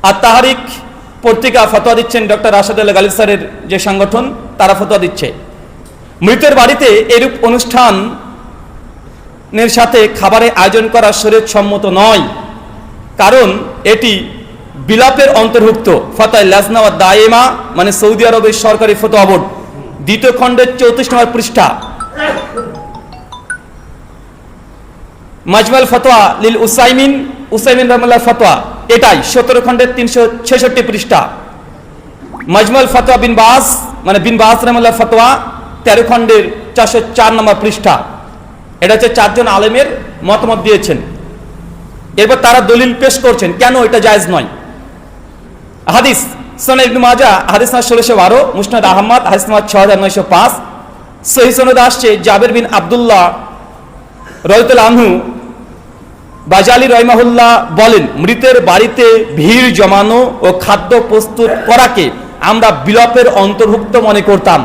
আর তাহারিক পত্রিকা ফতোয়া দিচ্ছেন ডক্টর রাশেদুল্লাহ গালিব স্যারের যে সংগঠন, তারা ফতোয়া দিচ্ছে মৃতের বাড়িতে এরূপ অনুষ্ঠানের সাথে খাবারের আয়োজন করা শরীয়ত সম্মত নয়, কারণ এটি বিলাপের অন্তর্ভুক্ত। ফতোয়া লাজনা ওয়া দায়েমা মানে সৌদি আরবের সরকারি ফতোয়া বোর্ড, 2 খণ্ডের 34 নম্বর পৃষ্ঠা। মাজমাল ফতোয়া লিল উসাইমিন রহমাতুল্লাহ ফতোয়া, এটাই 17 খণ্ডের 366 পৃষ্ঠা। মাজমাল ফতোয়া বিন বাস মানে বিন বাস রহমাতুল্লাহ ফতোয়া 13 খণ্ডের 404 নম্বর পৃষ্ঠা। এটা হচ্ছে 4 জন আলেমের মতামত দিয়েছেন। এরপর তারা দলিল পেশ করছেন কেন এটা জায়েজ নয়। হাদিস সুনান ইবনে মাজাহ হাদিস নাম্বার 1612, মুসনাদ আহমদ হাদিস নাম্বার 6905, সহিহ সনদ আসছে জাবের বিন আব্দুল্লাহ রাদিয়াল্লাহু আনহু বাজালি রাহিমাহুল্লাহ বলেন, মৃতের বাড়িতে ভিড় জমানো ও খাদ্য প্রস্তুত করাকে আমরা বিলাপের অন্তর্ভুক্ত মনে করতাম,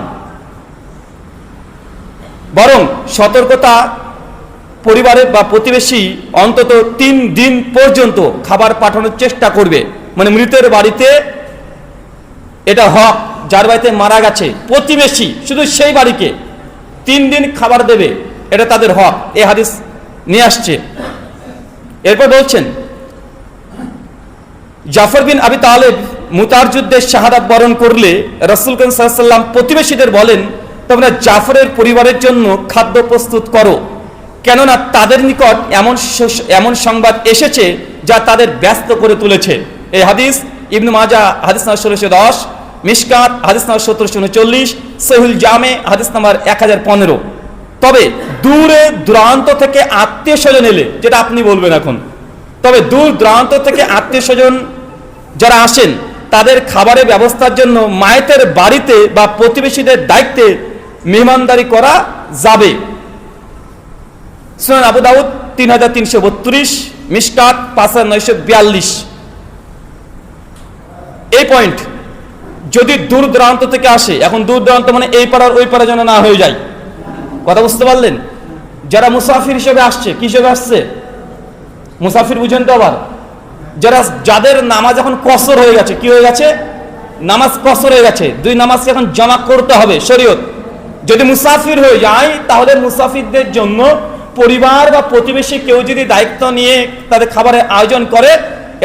বরং সতর্কতা পরিবারের বা প্রতিবেশী অন্তত 3 দিন পর্যন্ত খাবার পাঠানোর চেষ্টা করবে। মানে মৃতের বাড়িতে এটা হক, যার বাড়িতে মারা গেছে প্রতিবেশী শুধু সেই বাড়িকে 3 দিন খাবার দেবে, এটা তাদের হক। এই হাদিস নিয়ে আসছে। এরপর বলছেন জাফর বিন আবি তালেব মুতার যুদ্ধে শাহাদাত বরণ করলে রাসূল সাল্লাল্লাহু আলাইহি ওয়াসাল্লাম প্রতিবেশীদের বলেন, তোমরা জাফরের পরিবারের জন্য খাদ্য প্রস্তুত করো, কেননা তাদের নিকট এমন সংবাদ এসেছে যা তাদের ব্যস্ত করে তুলেছে। এই হাদিস ইবনে মাজাহ হাদিস নাম্বার 1610, মিশকাত হাদিস নাম্বার 1739, সহিহুল জামে হাদিস নাম্বার 1015। তবে দূরে দূরান্ত থেকে আত্মীয় স্বজন এলে, যেটা আপনি বলবেন এখন, তবে দূর দূরান্ত থেকে আত্মীয় স্বজন যারা আসেন তাদের খাবারের ব্যবস্থার জন্য মায়েতের বাড়িতে বা প্রতিবেশীদের দায়িত্বে মেহমানদারি করা যাবে। সুনান আবু দাউদ 3332, মিশকাত 5942। এই পয়েন্ট যদি দূর দূরান্ত থেকে আসে, এখন দূর দূরান্ত মানে এই পাড়ার ওই পাড়া যেন না হয়ে যায়, কথা বুঝতে পারলেন? যারা মুসাফির হিসেবে আসছে, কি হিসেবে আসছে? মুসাফির বুঝেন তো আবার, যাদের নামাজ এখন কসর হয়ে গেছে, কি হয়ে গেছে? নামাজ কসর হয়ে গেছে, 2 নামাজ এখন জমা করতে হবে শরীয়ত। যদি মুসাফির হয়ে যায় তাহলে মুসাফিরদের জন্য পরিবার বা প্রতিবেশী কেউ যদি দায়িত্ব নিয়ে তাদের খাবারের আয়োজন করে,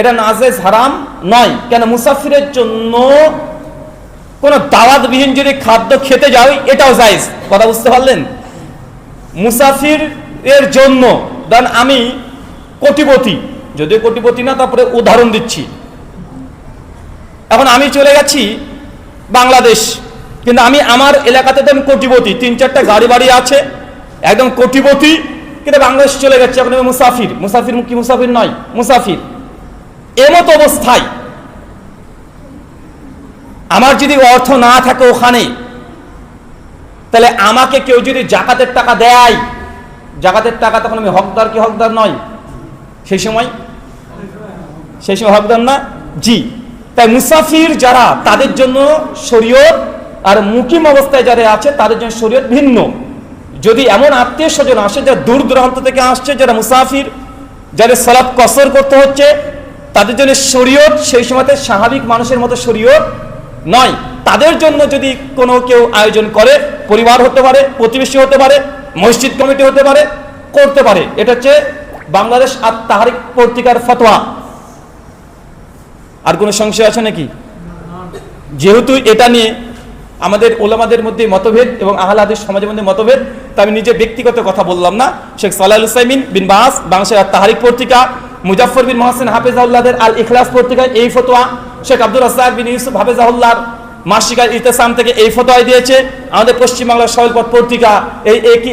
এটা নাজেজ হারাম নয়। কেন? মুসাফিরের জন্য কোনো দাওয়াতবিহীন যদি খাদ্য খেতে যাও এটাও জায়েজ, কথা বুঝতে পারলেন? মুসাফির এর জন্য, ধরেন আমি কোটিপতি, যদিও কোটিপতি না, তারপরে উদাহরণ দিচ্ছি, এখন আমি চলে গেছি বাংলাদেশ, কিন্তু আমি আমার এলাকাতে তো আমি কোটিপতি, 3-4টা গাড়ি বাড়ি আছে, একদম কোটিপতি, কিন্তু বাংলাদেশ চলে গেছে, এখন আমি মুসাফির। মুসাফির কি মুসাফির নয়? মুসাফির। এমত অবস্থায় আমার যদি অর্থ না থাকে ওখানে, তাহলে আমাকে কেউ যদি জাকাতের টাকা দেয়, জাকাতের টাকা, তখন আমি হকদার কি হকদার নয়? সেই সময় হকদার না? জি। তাই মুসাফির যারা, তাদের জন্য শরীয়ত, আর মুকিম অবস্থায় যারা আছে তাদের জন্য শরীয়ত ভিন্ন। যদি এমন আত্মীয় স্বজন আসে যারা দূর দূরান্ত থেকে আসছে, যারা মুসাফির, যাদের সালাত কসর করতে হচ্ছে, তাদের জন্য শরীয়ত সেই সময়তে স্বাভাবিক মানুষের মতো শরীয়ত নয়। তাদের জন্য যদি কোনো কেউ আয়োজন করে, পরিবার হতে পারে, প্রতিবেশী হতে পারে, মসজিদ কমিটি হতে পারে, করতে পারে। এটা হচ্ছে বাংলাদেশ আর তাহারিক পত্রিকার ফতোয়া। আর কোনো সংশয় আছে নাকি? যেহেতু এটা নিয়ে আমাদের ওলামাদের মধ্যে মতভেদ এবং আহলে হাদিস সমাজের মধ্যে মতভেদ, তাই আমি নিজে ব্যক্তিগত কথা বললাম না। শেখ সালেহ আল উসাইমিন বিন বাস বাংলাদেশের তাহারিক পত্রিকা, মুজাফফর বিন মোহসেন হাফেজাহুল্লাহর আল ইখলাস পত্রিকায় এই ফতোয়া, শেখ আব্দুর রাজ্জাক বিন ইউসুফ হাফেজাহুল্লাহর মাসিকাল ইতিসাম থেকে এই ফতোয়া দিয়েছে, আমাদের পশ্চিমবাংলার সওয়ালপথ পত্রিকা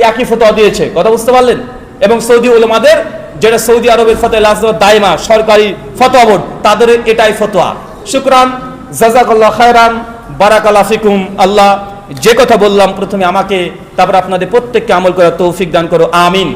একই ফতোয়া দিয়েছে, কথা বুঝতে পারলেন? এবং সৌদি উলামাদের, যেটা সৌদি আরবের ফতোয়া লাজনা দাইমা সরকারি ফতোয়া বোর্ড, তাদের এটাই ফতোয়া। শুকরান, জাযাকাল্লাহু খায়রান, বারাকাল্লাহু ফিকুম। আল্লাহ যে কথা বললাম প্রথমে আমাকে, তারপর আপনাদের প্রত্যেককে আমল করার তৌফিক দান করো, আমিন।